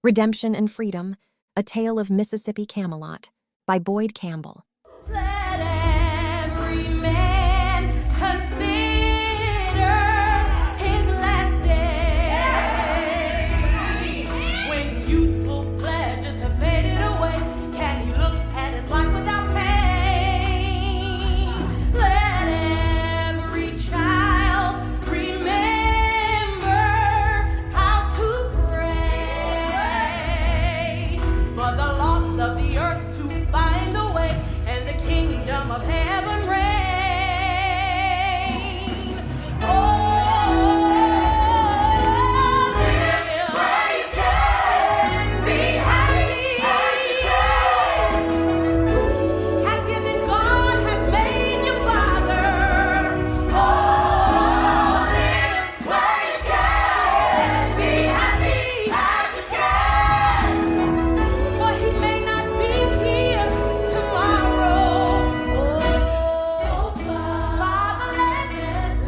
Redemption and Freedom, A Tale of Mississippi Camelot by Boyd Campbell. Let every man consider his last day. When youthful pleasures have faded away, can he look at his life without pain? Let every child remember how to pray for the lost of the earth to find a way, and the kingdom of heaven reign. Oh, live where you can, be happy. Happier than God has made you, Father. Oh, live where you can, be happy as you can. For he may not be here tomorrow. Oh, Father,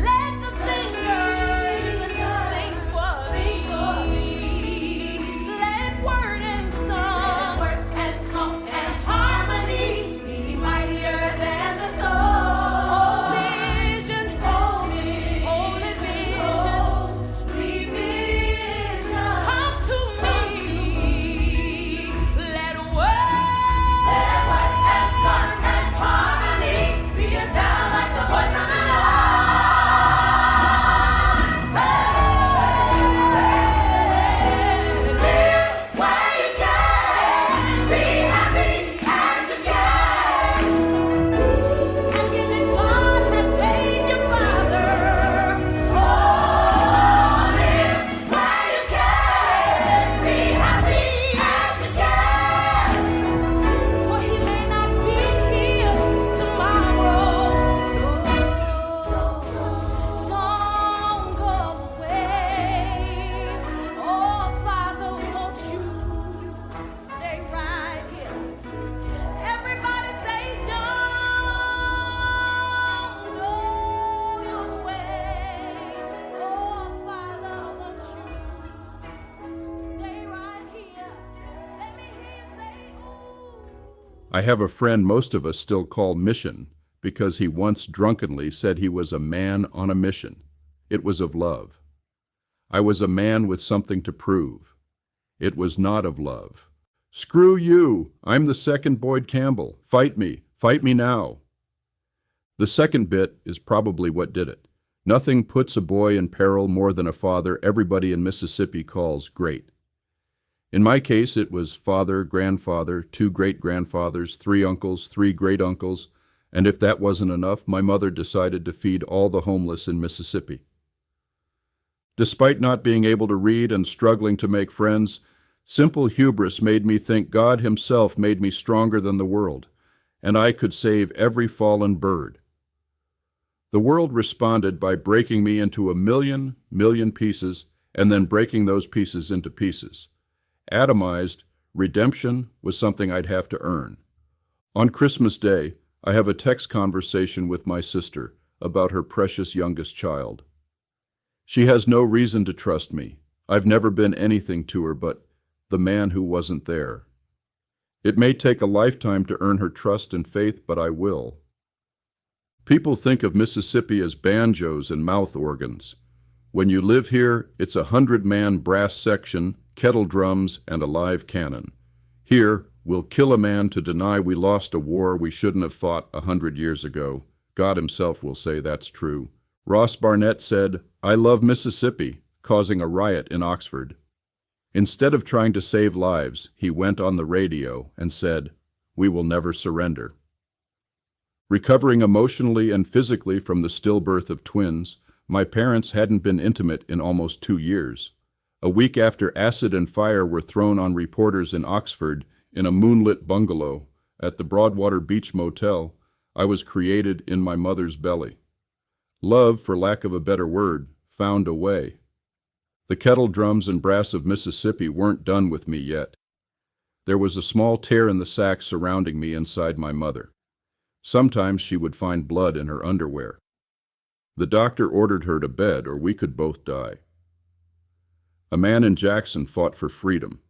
let the singers sing for thee. Let word and song and harmony be mightier than the soul. Oh, vision, holy vision, come to me. Let word and song and harmony be a sound like the voice of the Lord. Live where you can, be happy as you can. Happier than God has made you, Father. Oh, live where you can, be happy as you can. For he may not be here tomorrow, so don't go away. Oh, Father, won't you stay right here? Everybody say, don't go away. Oh, Father, won't you stay right here? Let me hear you say, ooh. I have a friend most of us still call Mission because he once drunkenly said he was a man on a mission. It was of love. I was a man with something to prove. It was not of love. Screw you! I'm the second Boyd Campbell. Fight me now. The second bit is probably what did it. Nothing puts a boy in peril more than a father everybody in Mississippi calls great. In my case, it was father, grandfather, 2 great-grandfathers, 3 uncles, 3 great-uncles, and if that wasn't enough, my mother decided to feed all the homeless in Mississippi. Despite not being able to read and struggling to make friends, simple hubris made me think God himself made me stronger than the world, and I could save every fallen bird. The world responded by breaking me into a million pieces and then breaking those pieces into pieces. Atomized, redemption was something I'd have to earn. On Christmas Day, I have a text conversation with my sister about her precious youngest child. She has no reason to trust me. I've never been anything to her but the man who wasn't there. It may take a lifetime to earn her trust and faith, but I will. People think of Mississippi as banjos and mouth organs. When you live here, it's a 100-man brass section, kettle drums, and a live cannon. Here, we'll kill a man to deny we lost a war we shouldn't have fought 100 years ago. God himself will say that's true. Ross Barnett said, "I love Mississippi," causing a riot in Oxford. Instead of trying to save lives, he went on the radio and said, "We will never surrender." Recovering emotionally and physically from the stillbirth of twins, my parents hadn't been intimate in almost 2 years. A week after acid and fire were thrown on reporters in Oxford in a moonlit bungalow at the Broadwater Beach Motel, I was created in my mother's belly. Love, for lack of a better word, found a way. The kettle drums and brass of Mississippi weren't done with me yet. There was a small tear in the sack surrounding me inside my mother. Sometimes she would find blood in her underwear. The doctor ordered her to bed, or we could both die. A man in Jackson fought for freedom.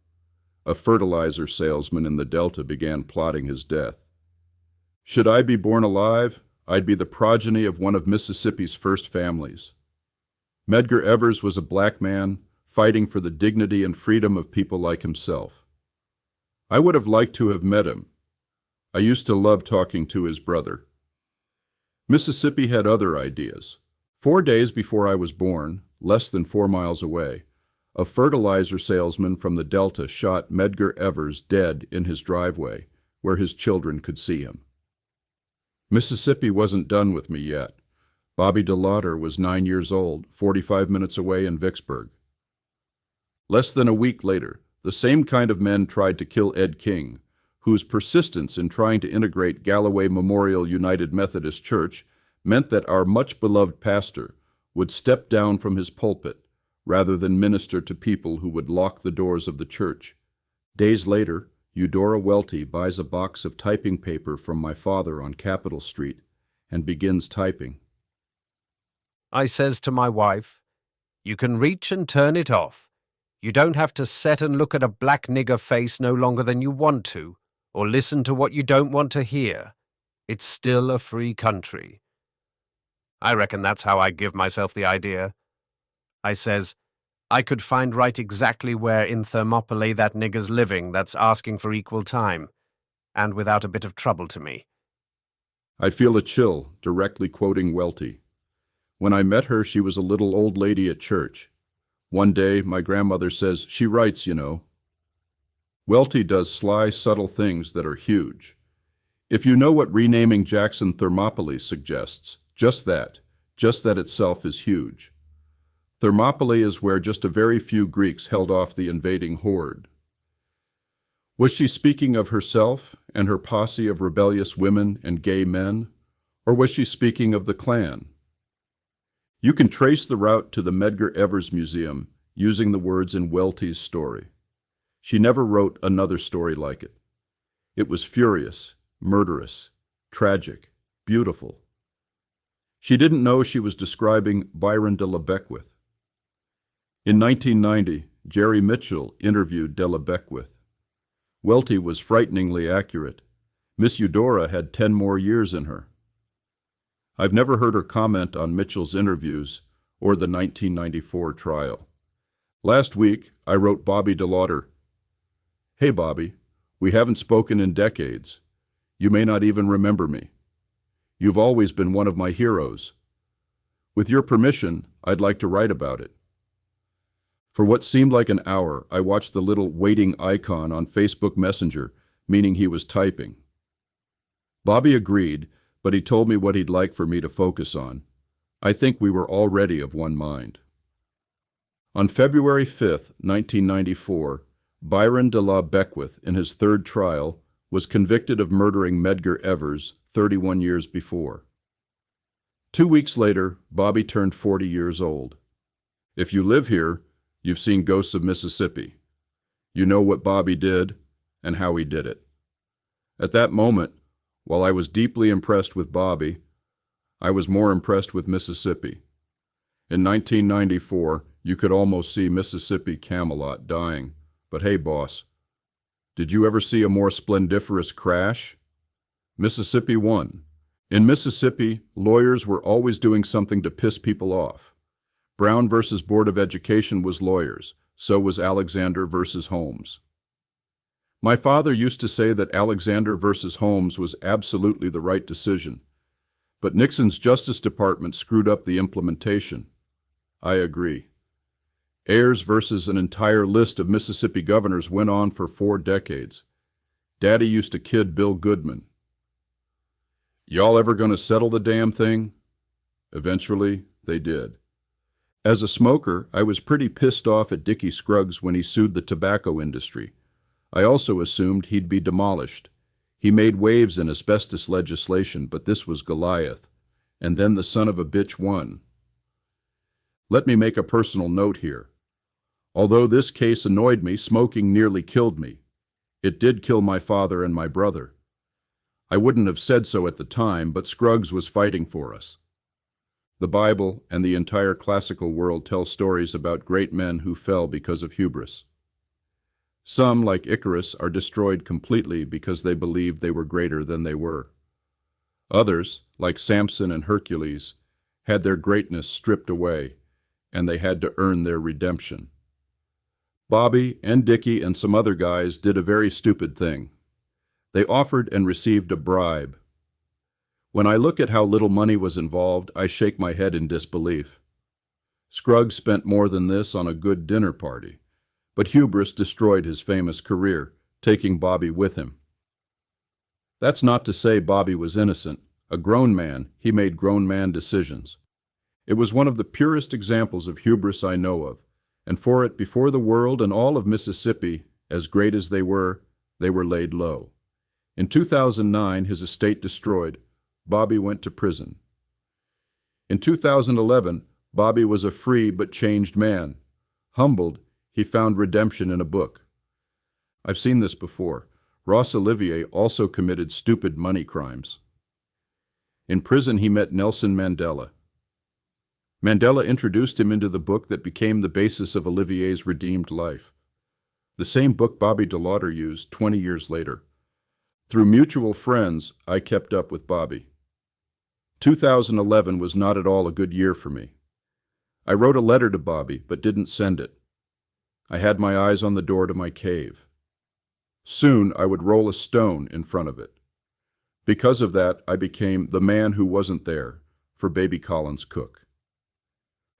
a fertilizer salesman in the Delta, began plotting his death. Should I be born alive, I'd be the progeny of one of Mississippi's first families. Medgar Evers was a black man fighting for the dignity and freedom of people like himself. I would have liked to have met him. I used to love talking to his brother. Mississippi had other ideas. 4 days before I was born, less than 4 miles away, a fertilizer salesman from the Delta shot Medgar Evers dead in his driveway, where his children could see him. Mississippi wasn't done with me yet. Bobby DeLauder was 9 years old, 45 minutes away in Vicksburg. Less than a week later, the same kind of men tried to kill Ed King, whose persistence in trying to integrate Galloway Memorial United Methodist Church meant that our much-beloved pastor would step down from his pulpit rather than minister to people who would lock the doors of the church. Days later, Eudora Welty buys a box of typing paper from my father on Capitol Street and begins typing. I says to my wife, "You can reach and turn it off. You don't have to set and look at a black nigger face no longer than you want to, or listen to what you don't want to hear. It's still a free country." I reckon that's how I give myself the idea. I says, I could find right exactly where in Thermopylae that nigger's living that's asking for equal time, and without a bit of trouble to me. I feel a chill, directly quoting Welty. When I met her, she was a little old lady at church. One day, my grandmother says, "She writes, you know." Welty does sly, subtle things that are huge. If you know what renaming Jackson Thermopylae suggests, just that itself is huge. Thermopylae is where just a very few Greeks held off the invading horde. Was she speaking of herself and her posse of rebellious women and gay men, or was she speaking of the Klan? You can trace the route to the Medgar Evers Museum using the words in Welty's story. She never wrote another story like it. It was furious, murderous, tragic, beautiful. She didn't know she was describing Byron de la Beckwith. In 1990, Jerry Mitchell interviewed de la Beckwith. Welty was frighteningly accurate. Miss Eudora had 10 more years in her. I've never heard her comment on Mitchell's interviews or the 1994 trial. Last week, I wrote Bobby DeLauder, "Hey, Bobby, we haven't spoken in decades. You may not even remember me. You've always been one of my heroes. With your permission, I'd like to write about it." For what seemed like an hour, I watched the little waiting icon on Facebook Messenger, meaning he was typing. Bobby agreed, but he told me what he'd like for me to focus on. I think we were already of one mind. On February 5, 1994, Byron de la Beckwith, in his third trial, was convicted of murdering Medgar Evers 31 years before. 2 weeks later, Bobby turned 40 years old. If you live here, you've seen Ghosts of Mississippi. You know what Bobby did and how he did it. At that moment, while I was deeply impressed with Bobby, I was more impressed with Mississippi. In 1994, you could almost see Mississippi Camelot dying. But hey, boss, did you ever see a more splendiferous crash? Mississippi won. In Mississippi, lawyers were always doing something to piss people off. Brown versus Board of Education was lawyers. So was Alexander versus Holmes. My father used to say that Alexander versus Holmes was absolutely the right decision, but Nixon's Justice Department screwed up the implementation. I agree. Ayers versus an entire list of Mississippi governors went on for 4 decades. Daddy used to kid Bill Goodman. Y'all ever gonna settle the damn thing? Eventually, they did. As a smoker, I was pretty pissed off at Dickie Scruggs when he sued the tobacco industry. I also assumed he'd be demolished. He made waves in asbestos legislation, but this was Goliath. And then the son of a bitch won. Let me make a personal note here. Although this case annoyed me, smoking nearly killed me. It did kill my father and my brother. I wouldn't have said so at the time, but Scruggs was fighting for us. The Bible and the entire classical world tell stories about great men who fell because of hubris. Some, like Icarus, are destroyed completely because they believed they were greater than they were. Others, like Samson and Hercules, had their greatness stripped away, and they had to earn their redemption. Bobby and Dickie and some other guys did a very stupid thing. They offered and received a bribe. When I look at how little money was involved, I shake my head in disbelief. Scruggs spent more than this on a good dinner party, but hubris destroyed his famous career, taking Bobby with him. That's not to say Bobby was innocent. A grown man, he made grown man decisions. It was one of the purest examples of hubris I know of, and for it, before the world and all of Mississippi, as great as they were laid low. In 2009, his estate destroyed, Bobby went to prison. In 2011, Bobby was a free but changed man. Humbled, he found redemption in a book. I've seen this before. Ross Olivier also committed stupid money crimes. In prison, he met Nelson Mandela. Mandela introduced him into the book that became the basis of Olivier's redeemed life. The same book Bobby DeLauder used 20 years later. Through mutual friends, I kept up with Bobby. 2011 was not at all a good year for me. I wrote a letter to Bobby, but didn't send it. I had my eyes on the door to my cave. Soon I would roll a stone in front of it. Because of that, I became the man who wasn't there for Baby Collins Cook.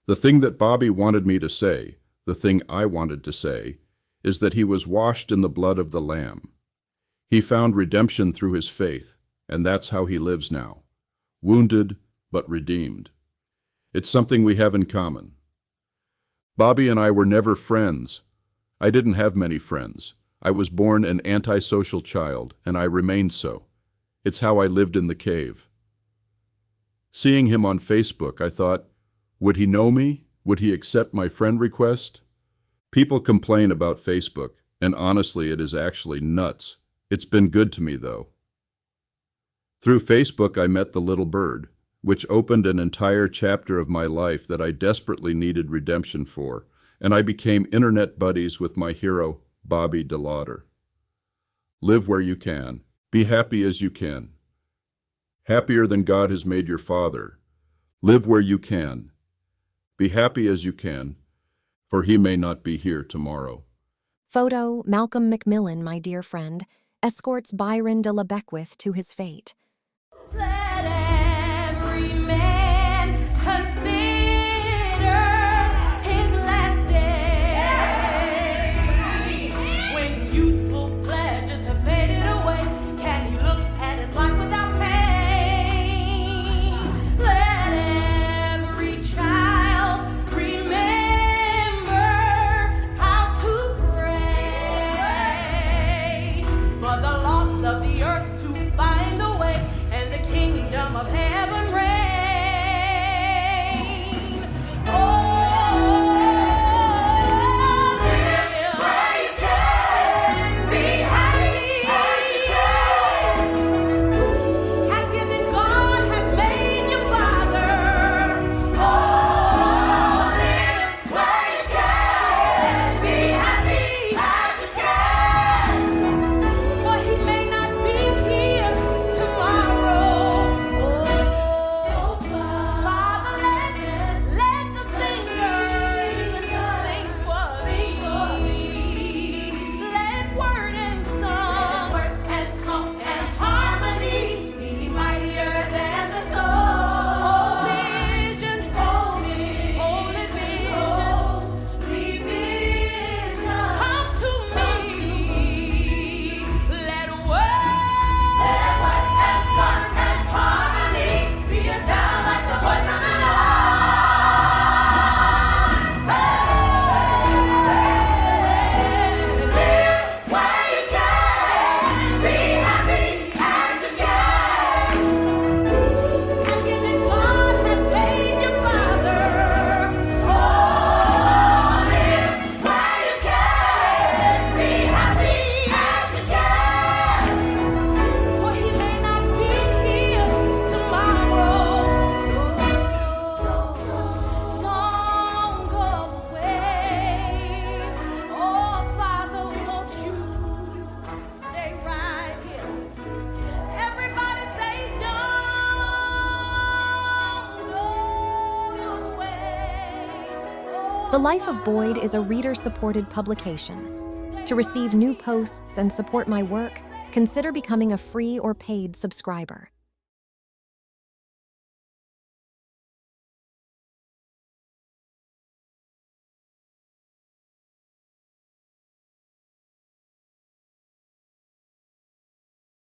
The thing that Bobby wanted me to say, the thing I wanted to say, is that he was washed in the blood of the Lamb. He found redemption through his faith, and that's how he lives now. Wounded, but redeemed. It's something we have in common. Bobby and I were never friends. I didn't have many friends. I was born an antisocial child, and I remained so. It's how I lived in the cave. Seeing him on Facebook, I thought, would he know me? Would he accept my friend request? People complain about Facebook, and honestly, it is actually nuts. It's been good to me, though. Through Facebook, I met the little bird, which opened an entire chapter of my life that I desperately needed redemption for, and I became internet buddies with my hero, Bobby DeLauder. Live where you can. Be happy as you can. Happier than God has made your father. Live where you can. Be happy as you can, for he may not be here tomorrow. Photo, Malcolm McMillan, my dear friend, escorts Byron de la Beckwith to his fate. Let every man consider his last day. When youthful pleasures have faded away, can he look at his life without pain? Let every child remember how to pray for the lost of the earth to find a way, and the kingdom The Life of Boyd is a reader-supported publication. To receive new posts and support my work, consider becoming a free or paid subscriber.